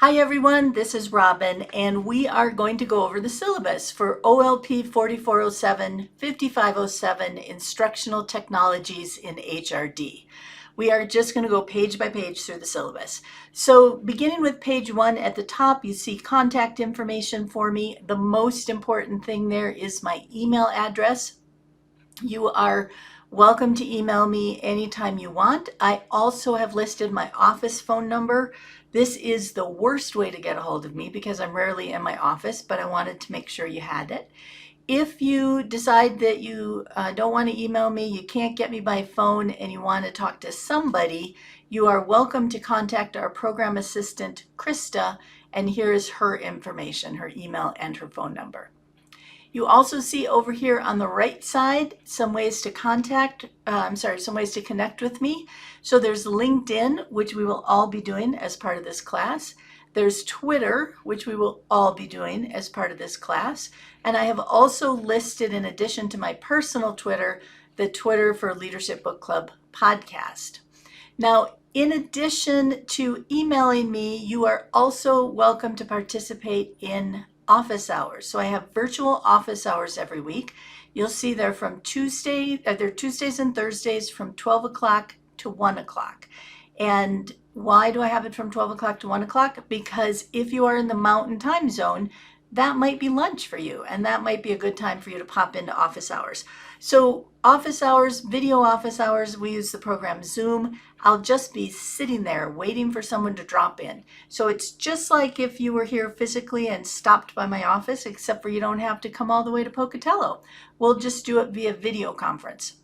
Hi everyone, this is Robin, and we are going to go over the syllabus for OLP 4407, 5507, Instructional Technologies in HRD. We are just going to go page by page through the syllabus. So beginning with page 1 at the top, you see contact information for me. The most important thing there is my email address. You are welcome to email me anytime you want. I also have listed my office phone number. This is the worst way to get a hold of me because I'm rarely in my office, but I wanted to make sure you had it. If you decide that you don't want to email me, you can't get me by phone, and you want to talk to somebody, you are welcome to contact our program assistant, Krista, and here is her information, her email and her phone number. You also see over here on the right side some ways to some ways to connect with me. So there's LinkedIn, which we will all be doing as part of this class. There's Twitter, which we will all be doing as part of this class. And I have also listed, in addition to my personal Twitter, the Twitter for Leadership Book Club podcast. Now, in addition to emailing me, you are also welcome to participate in office hours. So I have virtual office hours every week. You'll see they're from they're Tuesdays and Thursdays from 12 o'clock to 1 o'clock. And why do I have it from 12 o'clock to 1 o'clock? Because if you are in the Mountain Time Zone, that might be lunch for you, and that might be a good time for you to pop into office hours. So office hours, video office hours, we use the program Zoom. I'll just be sitting there waiting for someone to drop in. So it's just like if you were here physically and stopped by my office, except for you don't have to come all the way to Pocatello. We'll just do it via video conference.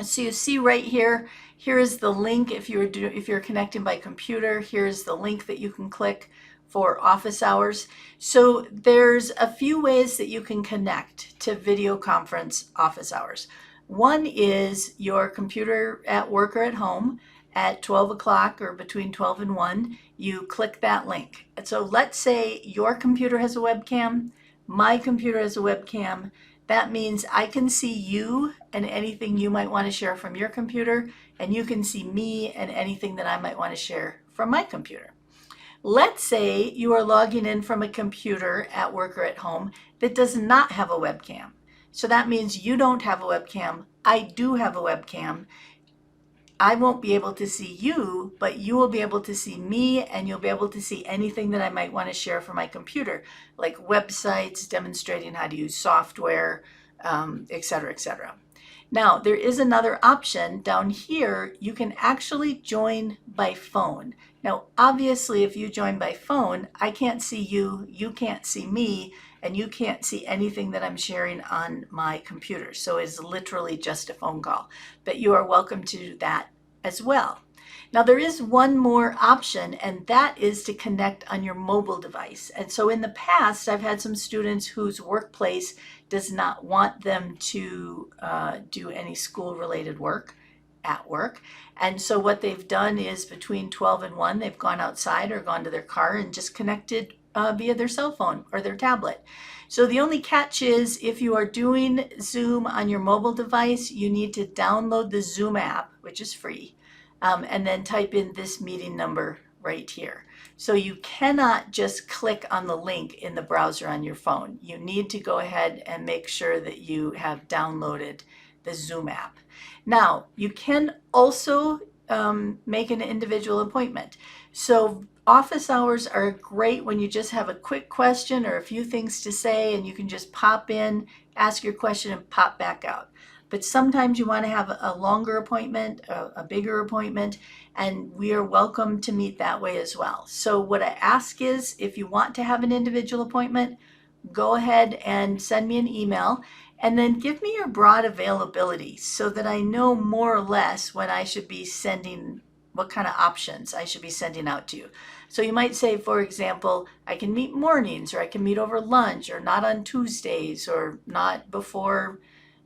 So you see right here, here is the link if you're connecting by computer. Here's the link that you can click for office hours. So there's a few ways that you can connect to video conference office hours. One is your computer at work or at home at 12 o'clock or between 12 and 1, you click that link. And so let's say your computer has a webcam, my computer has a webcam. That means I can see you and anything you might want to share from your computer, and you can see me and anything that I might want to share from my computer. Let's say you are logging in from a computer at work or at home that does not have a webcam. So that means you don't have a webcam. I do have a webcam. I won't be able to see you, but you will be able to see me, and you'll be able to see anything that I might want to share from my computer, like websites, demonstrating how to use software, etc., etc. Now, there is another option down here. You can actually join by phone. Now, obviously, if you join by phone, I can't see you, you can't see me, and you can't see anything that I'm sharing on my computer. So it's literally just a phone call. But you are welcome to do that as well. Now, there is one more option, and that is to connect on your mobile device. And so in the past, I've had some students whose workplace does not want them to do any school-related work at work. And so what they've done is between 12 and 1, they've gone outside or gone to their car and just connected via their cell phone or their tablet. So the only catch is if you are doing Zoom on your mobile device, you need to download the Zoom app, which is free, and then type in this meeting number right here. So you cannot just click on the link in the browser on your phone. You need to go ahead and make sure that you have downloaded the Zoom app. Now, you can also make an individual appointment. So office hours are great when you just have a quick question or a few things to say, and you can just pop in, ask your question, and pop back out. But sometimes you want to have a longer appointment, a bigger appointment, and we are welcome to meet that way as well. So what I ask is, if you want to have an individual appointment, go ahead and send me an email, and then give me your broad availability so that I know more or less when I should be sending, what kind of options I should be sending out to you. So you might say, for example, I can meet mornings, or I can meet over lunch, or not on Tuesdays, or not before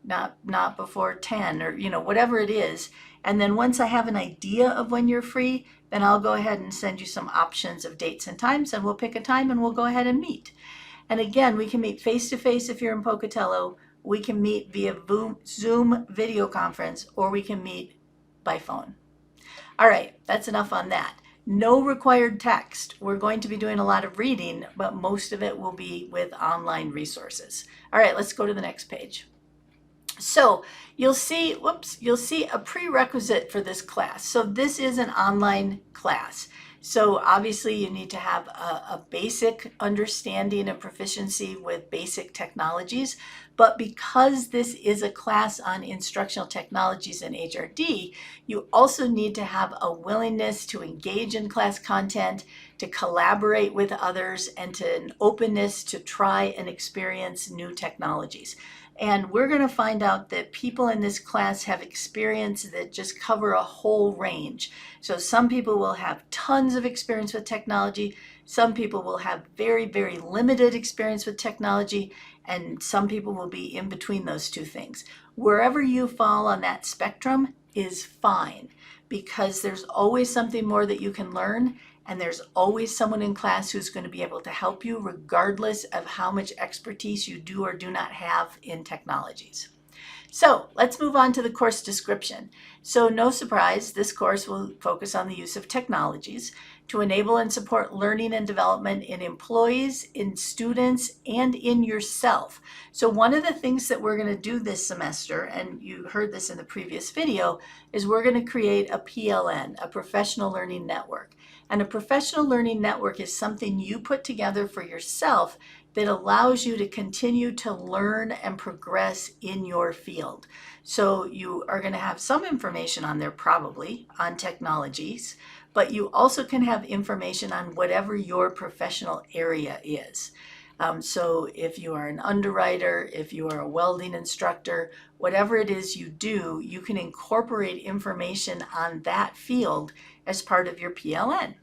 10, or whatever it is. And then once I have an idea of when you're free, then I'll go ahead and send you some options of dates and times, and we'll pick a time and we'll go ahead and meet. And again, we can meet face-to-face if you're in Pocatello. We can meet via Zoom video conference, or we can meet by phone. All right, that's enough on that. No required text. We're going to be doing a lot of reading, but most of it will be with online resources. All right, let's go to the next page. So you'll see a prerequisite for this class. So this is an online class. So obviously you need to have a basic understanding and proficiency with basic technologies. But because this is a class on instructional technologies and HRD, you also need to have a willingness to engage in class content, to collaborate with others, and to an openness to try and experience new technologies. And we're going to find out that people in this class have experience that just cover a whole range. So some people will have tons of experience with technology. Some people will have very, very limited experience with technology. And some people will be in between those two things. Wherever you fall on that spectrum is fine, because there's always something more that you can learn. And there's always someone in class who's going to be able to help you regardless of how much expertise you do or do not have in technologies. So let's move on to the course description. So no surprise, this course will focus on the use of technologies to enable and support learning and development in employees, in students, and in yourself. So one of the things that we're going to do this semester, and you heard this in the previous video, is we're going to create a PLN, a professional learning network. And a professional learning network is something you put together for yourself that allows you to continue to learn and progress in your field. So you are going to have some information on there, probably on technologies, but you also can have information on whatever your professional area is. So if you are an underwriter, if you are a welding instructor, whatever it is you do, you can incorporate information on that field as part of your PLN.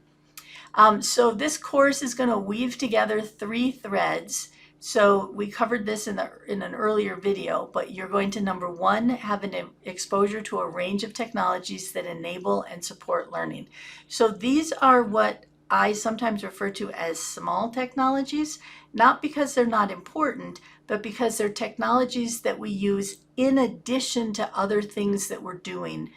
So this course is going to weave together 3 threads. So we covered this in an earlier video, but you're going to, number 1, have an exposure to a range of technologies that enable and support learning. So these are what I sometimes refer to as small technologies, not because they're not important, but because they're technologies that we use in addition to other things that we're doing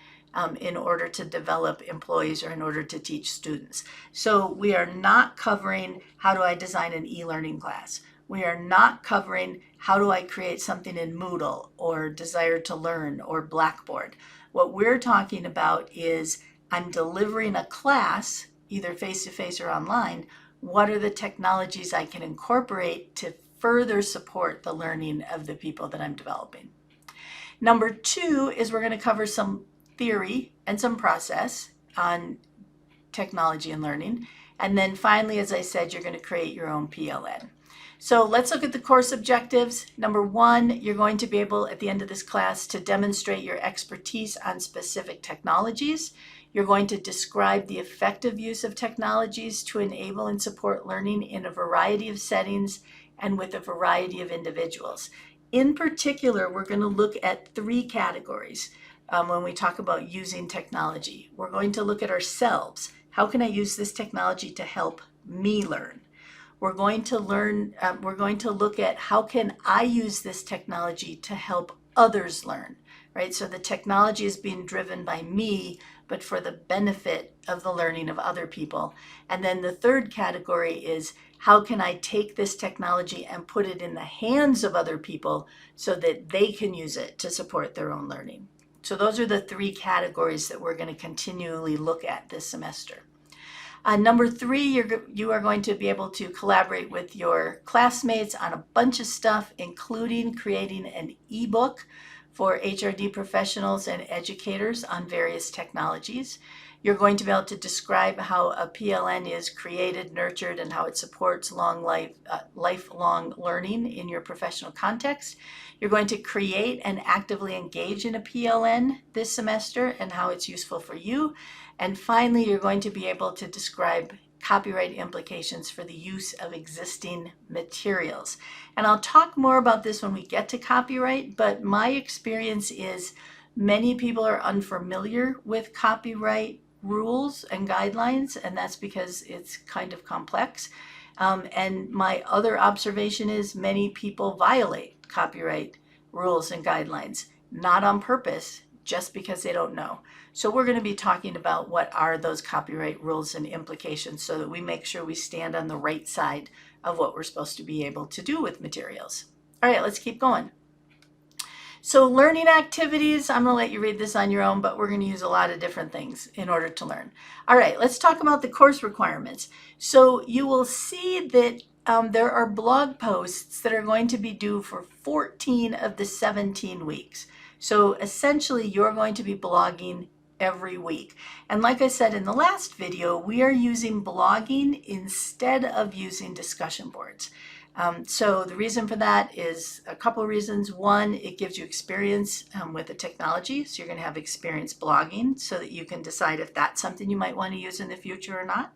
in order to develop employees or in order to teach students. So we are not covering how do I design an e-learning class. We are not covering how do I create something in Moodle or Desire to Learn or Blackboard. What we're talking about is I'm delivering a class, either face-to-face or online. What are the technologies I can incorporate to further support the learning of the people that I'm developing? Number 2 is we're going to cover some theory and some process on technology and learning. And then finally, as I said, you're going to create your own PLN. So let's look at the course objectives. Number 1, you're going to be able at the end of this class to demonstrate your expertise on specific technologies. You're going to describe the effective use of technologies to enable and support learning in a variety of settings and with a variety of individuals. In particular, we're going to look at 3 categories. When we talk about using technology, we're going to look at ourselves. How can I use this technology to help me learn? We're going to look at how can I use this technology to help others learn, right? So the technology is being driven by me, but for the benefit of the learning of other people. And then the 3rd category is how can I take this technology and put it in the hands of other people so that they can use it to support their own learning. So those are the 3 categories that we're going to continually look at this semester. Number 3, you are going to be able to collaborate with your classmates on a bunch of stuff, including creating an ebook for HRD professionals and educators on various technologies. You're going to be able to describe how a PLN is created, nurtured, and how it supports lifelong learning in your professional context. You're going to create and actively engage in a PLN this semester and how it's useful for you. And finally, you're going to be able to describe copyright implications for the use of existing materials. And I'll talk more about this when we get to copyright, but my experience is many people are unfamiliar with copyright rules and guidelines, and that's because it's kind of complex. And my other observation is many people violate copyright rules and guidelines, not on purpose, just because they don't know. So we're going to be talking about what are those copyright rules and implications so that we make sure we stand on the right side of what we're supposed to be able to do with materials. All right, let's keep going. So learning activities, I'm going to let you read this on your own, but we're going to use a lot of different things in order to learn. All right, let's talk about the course requirements. So you will see that there are blog posts that are going to be due for 14 of the 17 weeks. So essentially, you're going to be blogging every week. And like I said in the last video, we are using blogging instead of using discussion boards. So the reason for that is a couple of reasons. One, it gives you experience with the technology. So you're going to have experience blogging so that you can decide if that's something you might want to use in the future or not.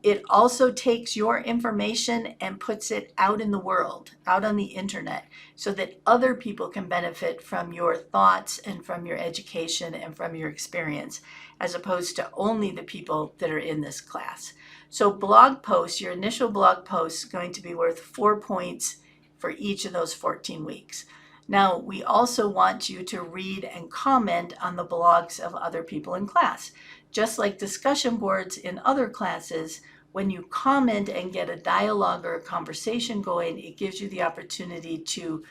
It also takes your information and puts it out in the world, out on the internet, so that other people can benefit from your thoughts and from your education and from your experience, as opposed to only the people that are in this class. So blog posts, your initial blog post is going to be worth 4 points for each of those 14 weeks. Now, we also want you to read and comment on the blogs of other people in class. Just like discussion boards in other classes, when you comment and get a dialogue or a conversation going, it gives you the opportunity to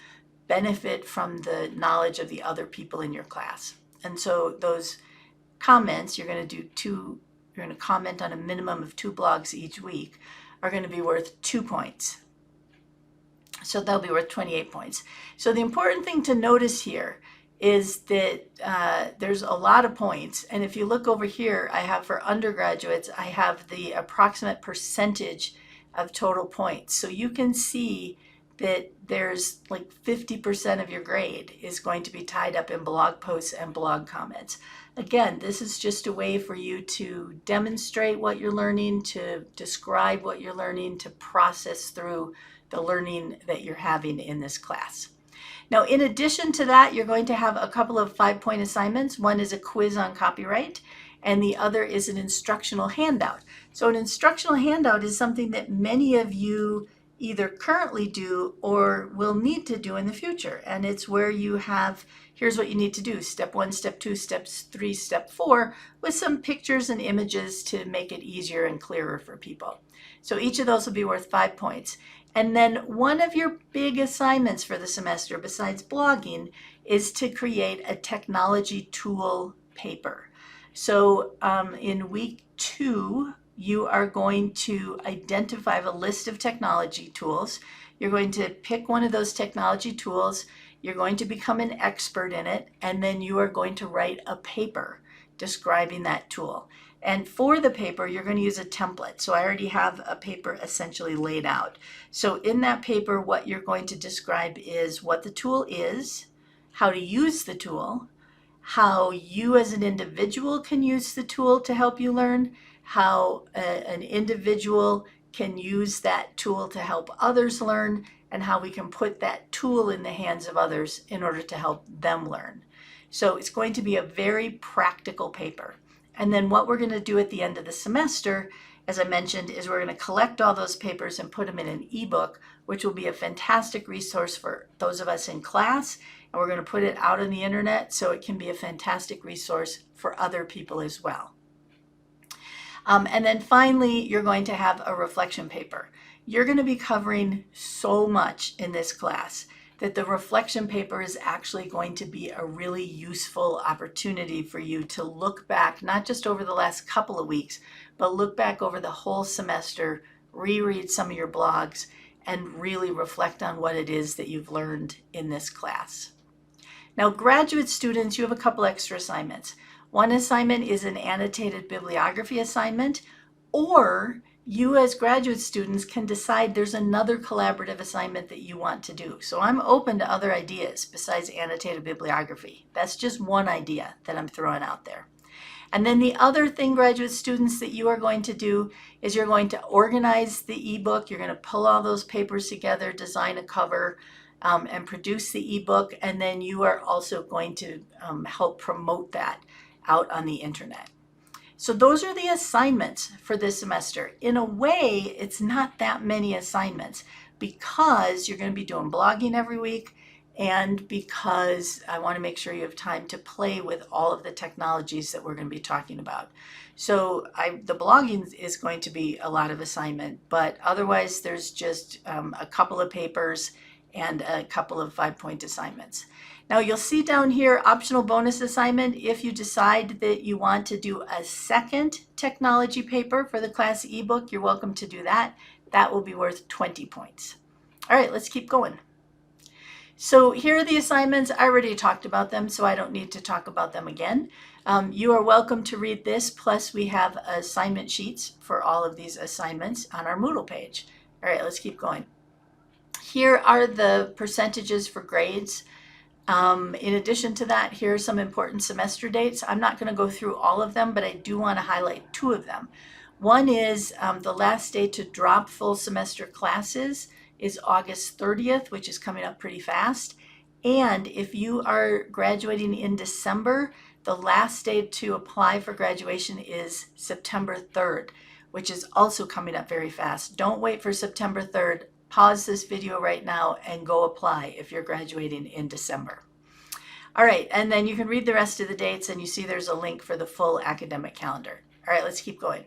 benefit from the knowledge of the other people in your class. And so those comments, you're going to comment on a minimum of 2 blogs each week, are going to be worth 2 points. So they'll be worth 28 points. So the important thing to notice here is that there's a lot of points. And if you look over here, I have for undergraduates, I have the approximate percentage of total points. So you can see that there's like 50% of your grade is going to be tied up in blog posts and blog comments. Again, this is just a way for you to demonstrate what you're learning, to describe what you're learning, to process through the learning that you're having in this class. Now, in addition to that, you're going to have a couple of 5-point assignments. One is a quiz on copyright, and the other is an instructional handout. So an instructional handout is something that many of you either currently do or will need to do in the future. And it's where you have, here's what you need to do, step 1, step 2, step 3, step 4, with some pictures and images to make it easier and clearer for people. So each of those will be worth 5 points. And then one of your big assignments for the semester, besides blogging, is to create a technology tool paper. So in week 2, you are going to identify a list of technology tools. You're going to pick one of those technology tools. You're going to become an expert in it, and then you are going to write a paper describing that tool. And for the paper, you're going to use a template. So I already have a paper essentially laid out. So in that paper, what you're going to describe is what the tool is, how to use the tool, how you as an individual can use the tool to help you learn, how an individual can use that tool to help others learn, and how we can put that tool in the hands of others in order to help them learn. So it's going to be a very practical paper. And then what we're going to do at the end of the semester, as I mentioned, is we're going to collect all those papers and put them in an ebook, which will be a fantastic resource for those of us in class. And we're going to put it out on the internet so it can be a fantastic resource for other people as well. And then finally, you're going to have a reflection paper. You're going to be covering so much in this class that the reflection paper is actually going to be a really useful opportunity for you to look back, not just over the last couple of weeks, but look back over the whole semester, reread some of your blogs, and really reflect on what it is that you've learned in this class. Now, graduate students, you have a couple extra assignments. One assignment is an annotated bibliography assignment, or you as graduate students can decide there's another collaborative assignment that you want to do. So I'm open to other ideas besides annotated bibliography. That's just one idea that I'm throwing out there. And then the other thing, graduate students, that you are going to do is you're going to organize the ebook. You're going to pull all those papers together, design a cover, and produce the ebook. And then you are also going to help promote that out on the internet. So those are the assignments for this semester. In a way, it's not that many assignments because you're going to be doing blogging every week and because I want to make sure you have time to play with all of the technologies that we're going to be talking about. So the blogging is going to be a lot of assignment, but otherwise there's just a couple of papers and a couple of 5-point assignments. Now you'll see down here optional bonus assignment. If you decide that you want to do a second technology paper for the class ebook, you're welcome to do that. That will be worth 20 points. All right, let's keep going. So here are the assignments. I already talked about them, so I don't need to talk about them again. You are welcome to read this, plus we have assignment sheets for all of these assignments on our Moodle page. All right, let's keep going. Here are the percentages for grades. In addition to that, here are some important semester dates. I'm not going to go through all of them, but I do want to highlight 2 of them. One is the last day to drop full semester classes is August 30th, which is coming up pretty fast. And if you are graduating in December, the last day to apply for graduation is September 3rd, which is also coming up very fast. Don't wait for September 3rd. Pause this video right now and go apply if you're graduating in December. All right, and then you can read the rest of the dates and you see there's a link for the full academic calendar. All right, let's keep going.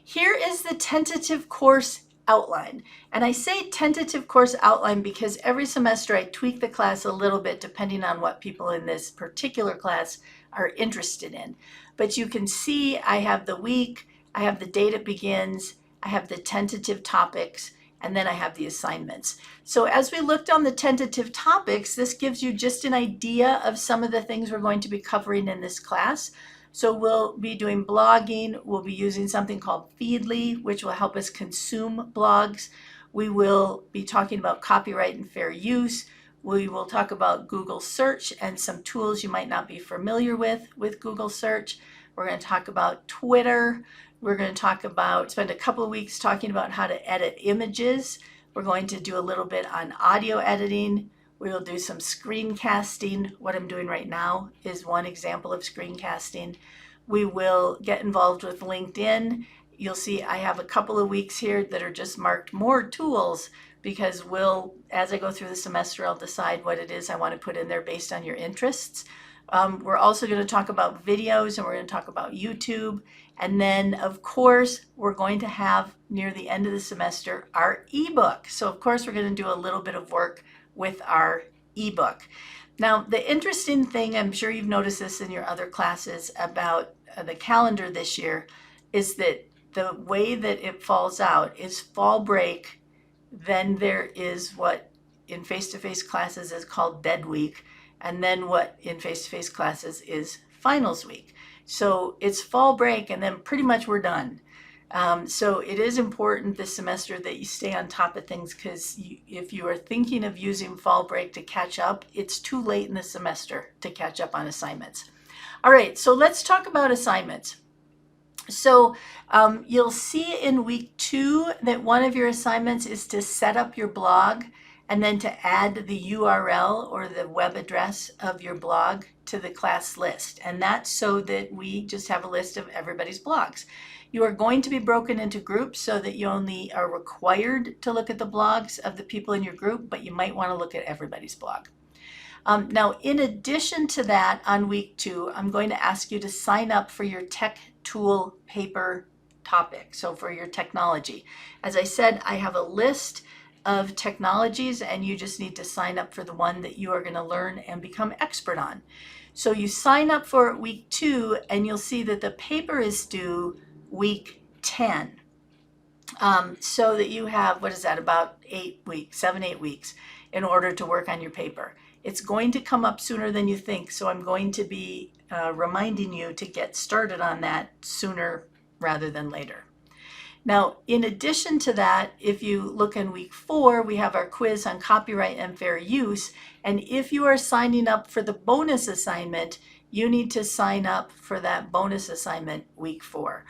Here is the tentative course outline. And I say tentative course outline because every semester I tweak the class a little bit depending on what people in this particular class are interested in. But you can see I have the week, I have the date it begins, I have the tentative topics, and then I have the assignments. So as we looked on the tentative topics, this gives you just an idea of some of the things we're going to be covering in this class. So we'll be doing blogging, we'll be using something called Feedly, which will help us consume blogs. We will be talking about copyright and fair use. We will talk about Google search and some tools you might not be familiar with Google search. We're going to talk about Twitter. We're going to spend a couple of weeks talking about how to edit images. We're going to do a little bit on audio editing. We will do some screencasting. What I'm doing right now is one example of screencasting. We will get involved with LinkedIn. You'll see I have a couple of weeks here that are just marked more tools because as I go through the semester, I'll decide what it is I want to put in there based on your interests. We're also going to talk about videos and we're going to talk about YouTube. And then, of course, we're going to have near the end of the semester our ebook. So, of course, we're going to do a little bit of work with our ebook. Now, the interesting thing, I'm sure you've noticed this in your other classes about the calendar this year, is that the way that it falls out is fall break, then there is what in face-to-face classes is called dead week, and then what in face-to-face classes is finals week. So it's fall break and then pretty much we're done. So it is important this semester that you stay on top of things because if you are thinking of using fall break to catch up, it's too late in the semester to catch up on assignments. All right, so let's talk about assignments. So you'll see in week 2 that one of your assignments is to set up your blog and then to add the URL or the web address of your blog to the class list. And that's so that we just have a list of everybody's blogs. You are going to be broken into groups so that you only are required to look at the blogs of the people in your group, but you might want to look at everybody's blog. Now, in addition to that, on week 2, I'm going to ask you to sign up for your tech tool paper topic, so for your technology. As I said, I have a list of technologies and you just need to sign up for the one that you are going to learn and become expert on. So you sign up for week 2 and you'll see that the paper is due week 10. So that you have, what is that, about 8 weeks, 7-8 weeks in order to work on your paper. It's going to come up sooner than you think, so I'm going to be reminding you to get started on that sooner rather than later. Now, in addition to that, if you look in week 4, we have our quiz on copyright and fair use. And if you are signing up for the bonus assignment, you need to sign up for that bonus assignment week 4.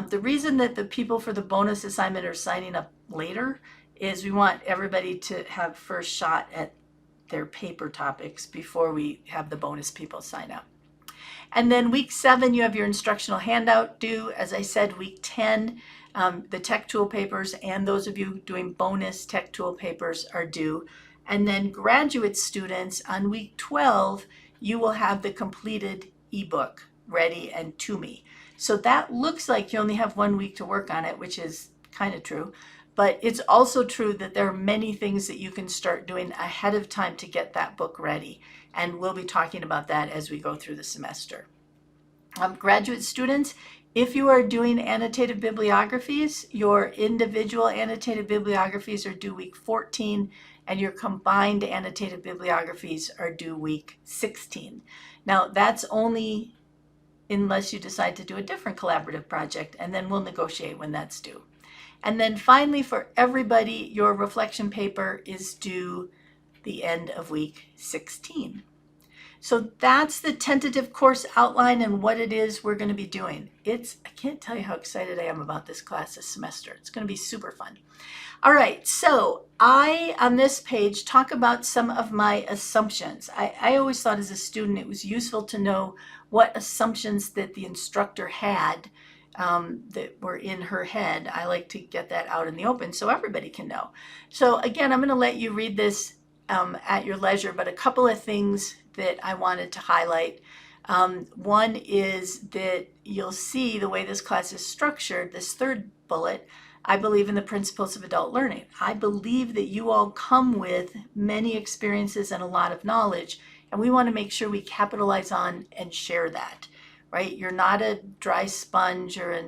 The reason that the people for the bonus assignment are signing up later is we want everybody to have first shot at their paper topics before we have the bonus people sign up. And then week 7, you have your instructional handout due. As I said, week 10, the tech tool papers and those of you doing bonus tech tool papers are due. And then graduate students, on week 12, you will have the completed ebook ready and to me. So that looks like you only have 1 week to work on it, which is kind of true. But it's also true that there are many things that you can start doing ahead of time to get that book ready. And we'll be talking about that as we go through the semester. Graduate students, if you are doing annotated bibliographies, your individual annotated bibliographies are due week 14, and your combined annotated bibliographies are due week 16. Now, that's only unless you decide to do a different collaborative project, and then we'll negotiate when that's due. And then finally, for everybody, your reflection paper is due the end of week 16. So that's the tentative course outline and what it is we're going to be doing. I can't tell you how excited I am about this class this semester. It's going to be super fun. All right, so I, on this page, talk about some of my assumptions. I always thought as a student it was useful to know what assumptions that the instructor had that were in her head. I like to get that out in the open so everybody can know. So again, I'm going to let you read this at your leisure, but a couple of things that I wanted to highlight. One is that you'll see the way this class is structured, this third bullet, I believe in the principles of adult learning. I believe that you all come with many experiences and a lot of knowledge, and we want to make sure we capitalize on and share that, right? You're not a dry sponge or a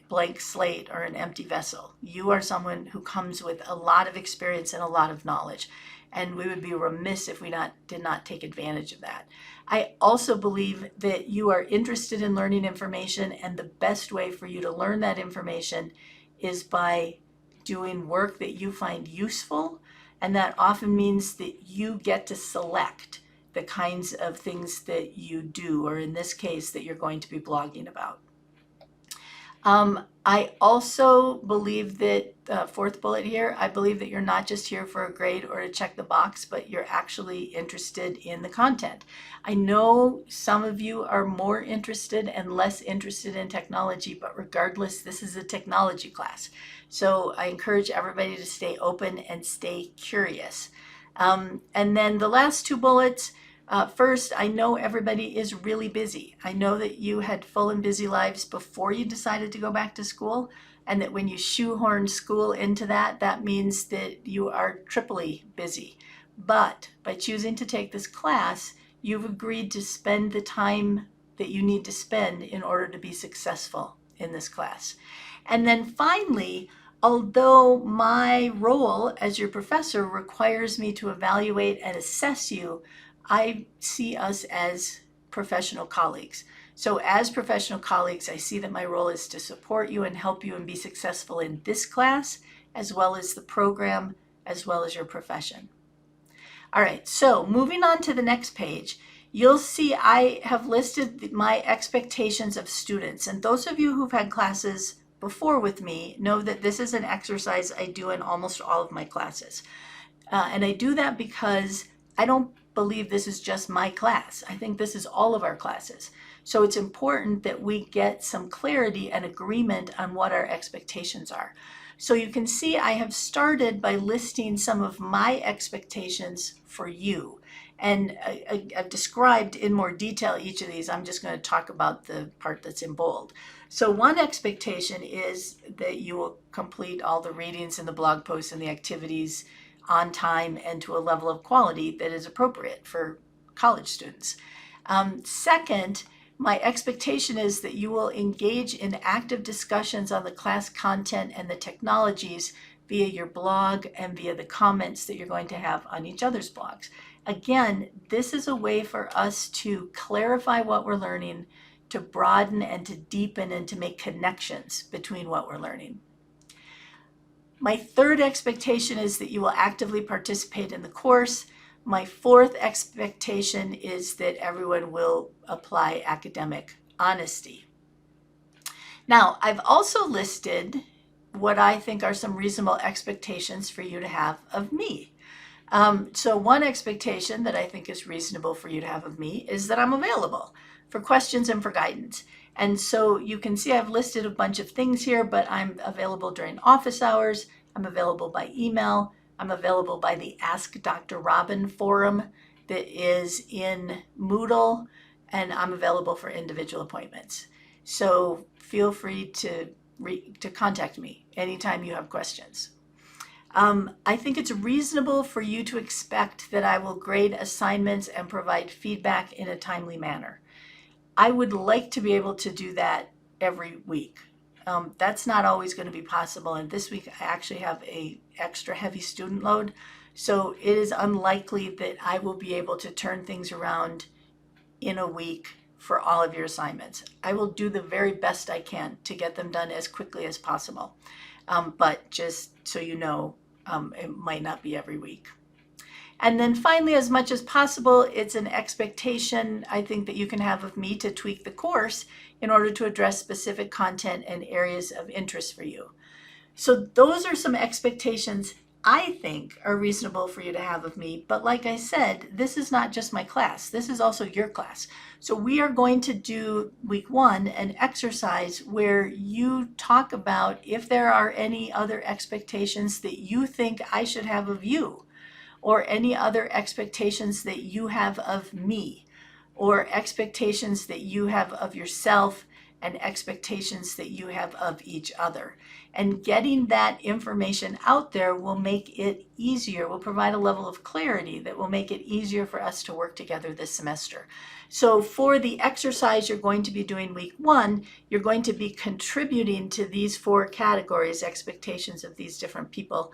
blank slate or an empty vessel. You are someone who comes with a lot of experience and a lot of knowledge. And we would be remiss if we did not take advantage of that. I also believe that you are interested in learning information, and the best way for you to learn that information is by doing work that you find useful, and that often means that you get to select the kinds of things that you do, or in this case, that you're going to be blogging about. I also believe that, fourth bullet here, I believe that you're not just here for a grade or to check the box, but you're actually interested in the content. I know some of you are more interested and less interested in technology, but regardless, this is a technology class. So I encourage everybody to stay open and stay curious. And then the last two bullets, first, I know everybody is really busy. I know that you had full and busy lives before you decided to go back to school, and that when you shoehorn school into that, that means that you are triply busy. But by choosing to take this class, you've agreed to spend the time that you need to spend in order to be successful in this class. And then finally, although my role as your professor requires me to evaluate and assess you, I see us as professional colleagues. So as professional colleagues, I see that my role is to support you and help you and be successful in this class, as well as the program, as well as your profession. All right, so moving on to the next page, you'll see I have listed my expectations of students. And those of you who've had classes before with me know that this is an exercise I do in almost all of my classes. And I do that because I don't believe this is just my class. I think this is all of our classes. So it's important that we get some clarity and agreement on what our expectations are. So you can see I have started by listing some of my expectations for you. And I've described in more detail each of these. I'm just going to talk about the part that's in bold. So one expectation is that you will complete all the readings and the blog posts and the activities on time and to a level of quality that is appropriate for college students. Second, my expectation is that you will engage in active discussions on the class content and the technologies via your blog and via the comments that you're going to have on each other's blogs. Again, this is a way for us to clarify what we're learning, to broaden and to deepen and to make connections between what we're learning. My third expectation is that you will actively participate in the course. My fourth expectation is that everyone will apply academic honesty. Now, I've also listed what I think are some reasonable expectations for you to have of me. So one expectation that I think is reasonable for you to have of me is that I'm available for questions and for guidance. And so you can see I've listed a bunch of things here, but I'm available during office hours. I'm available by email. I'm available by the Ask Dr. Robin forum that is in Moodle, and I'm available for individual appointments. So feel free to contact me anytime you have questions. I think it's reasonable for you to expect that I will grade assignments and provide feedback in a timely manner. I would like to be able to do that every week. That's not always going to be possible, and this week I actually have a extra heavy student load, so it is unlikely that I will be able to turn things around in a week for all of your assignments. I will do the very best I can to get them done as quickly as possible, but just so you know, it might not be every week. And then finally, as much as possible, it's an expectation I think that you can have of me to tweak the course in order to address specific content and areas of interest for you. So those are some expectations I think are reasonable for you to have of me. But like I said, this is not just my class. This is also your class. So we are going to do week 1 an exercise where you talk about if there are any other expectations that you think I should have of you, or any other expectations that you have of me, or expectations that you have of yourself, and expectations that you have of each other. And getting that information out there will make it easier, will provide a level of clarity that will make it easier for us to work together this semester. So for the exercise you're going to be doing week 1, you're going to be contributing to these 4 categories, expectations of these different people,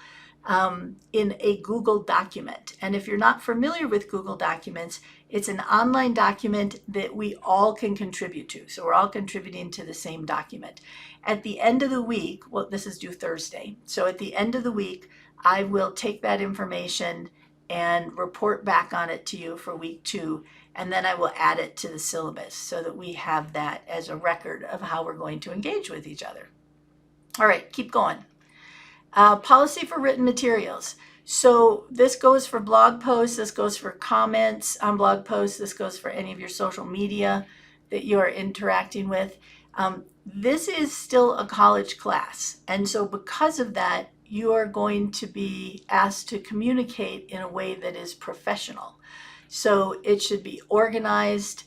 in a Google document. And if you're not familiar with Google Documents, it's an online document that we all can contribute to. So we're all contributing to the same document. At the end of the week, well, this is due Thursday. So at the end of the week, I will take that information and report back on it to you for week 2, and then I will add it to the syllabus so that we have that as a record of how we're going to engage with each other. All right, keep going. Policy for written materials. So this goes for blog posts, this goes for comments on blog posts, this goes for any of your social media that you are interacting with. This is still a college class, and so because of that, you are going to be asked to communicate in a way that is professional. So it should be organized,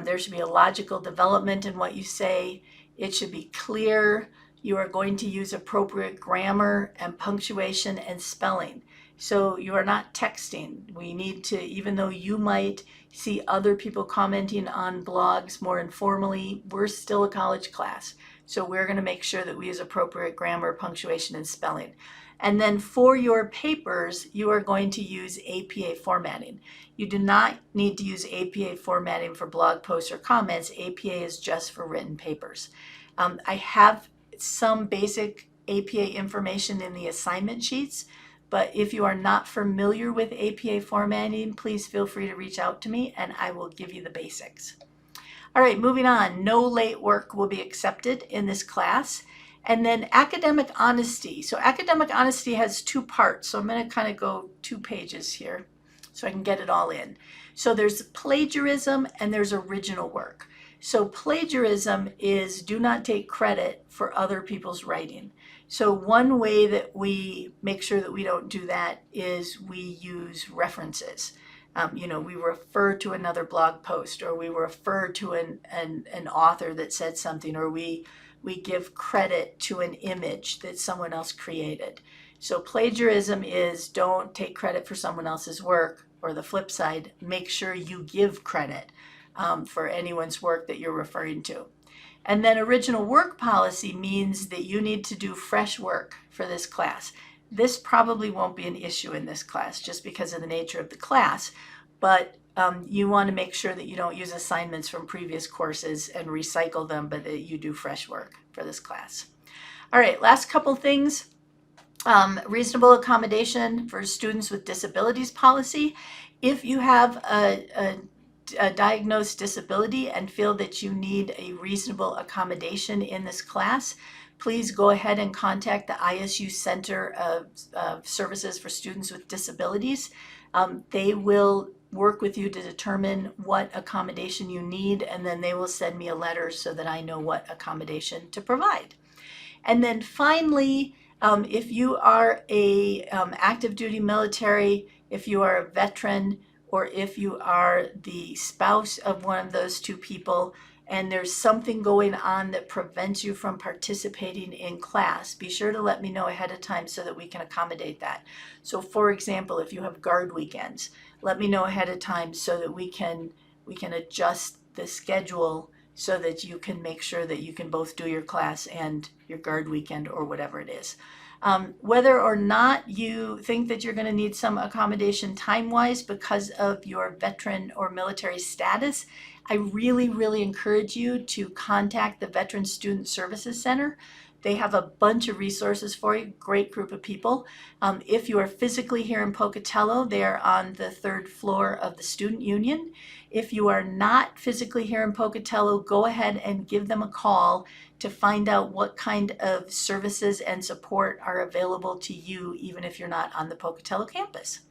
there should be a logical development in what you say, it should be clear. You are going to use appropriate grammar and punctuation and spelling. So you are not texting. We need to, even though you might see other people commenting on blogs more informally, we're still a college class. So we're going to make sure that we use appropriate grammar, punctuation, and spelling. And then for your papers, you are going to use APA formatting. You do not need to use APA formatting for blog posts or comments. APA is just for written papers. I have some basic APA information in the assignment sheets, but if you are not familiar with APA formatting, please feel free to reach out to me and I will give you the basics. All right, moving on. No late work will be accepted in this class. And then academic honesty. So academic honesty has 2 parts. So I'm going to kind of go 2 pages here so I can get it all in. So there's plagiarism and there's original work. So plagiarism is do not take credit for other people's writing. So one way that we make sure that we don't do that is we use references. We refer to another blog post, or we refer to an author that said something, or we give credit to an image that someone else created. So plagiarism is don't take credit for someone else's work, or the flip side, make sure you give credit for anyone's work that you're referring to. And then original work policy means that you need to do fresh work for this class. This probably won't be an issue in this class just because of the nature of the class, but you want to make sure that you don't use assignments from previous courses and recycle them, but that you do fresh work for this class. All right, last couple things. Reasonable accommodation for students with disabilities policy. If you have a diagnosed disability and feel that you need a reasonable accommodation in this class, please go ahead and contact the ISU Center of Services for Students with Disabilities. They will work with you to determine what accommodation you need, and then they will send me a letter so that I know what accommodation to provide. And then finally, If you are a active duty military, if you are a veteran, or if you are the spouse of one of those two people, and there's something going on that prevents you from participating in class, be sure to let me know ahead of time so that we can accommodate that. So for example, if you have guard weekends, let me know ahead of time so that we can adjust the schedule so that you can make sure that you can both do your class and your guard weekend or whatever it is. Whether or not you think that you're going to need some accommodation time-wise because of your veteran or military status, I really, really encourage you to contact the Veteran Student Services Center. They have a bunch of resources for you, great group of people. If you are physically here in Pocatello, they are on the third floor of the Student Union. If you are not physically here in Pocatello, go ahead and give them a call to find out what kind of services and support are available to you, even if you're not on the Pocatello campus.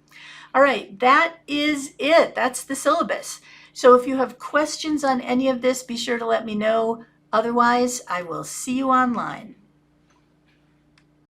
All right, that is it. That's the syllabus. So if you have questions on any of this, be sure to let me know. Otherwise, I will see you online.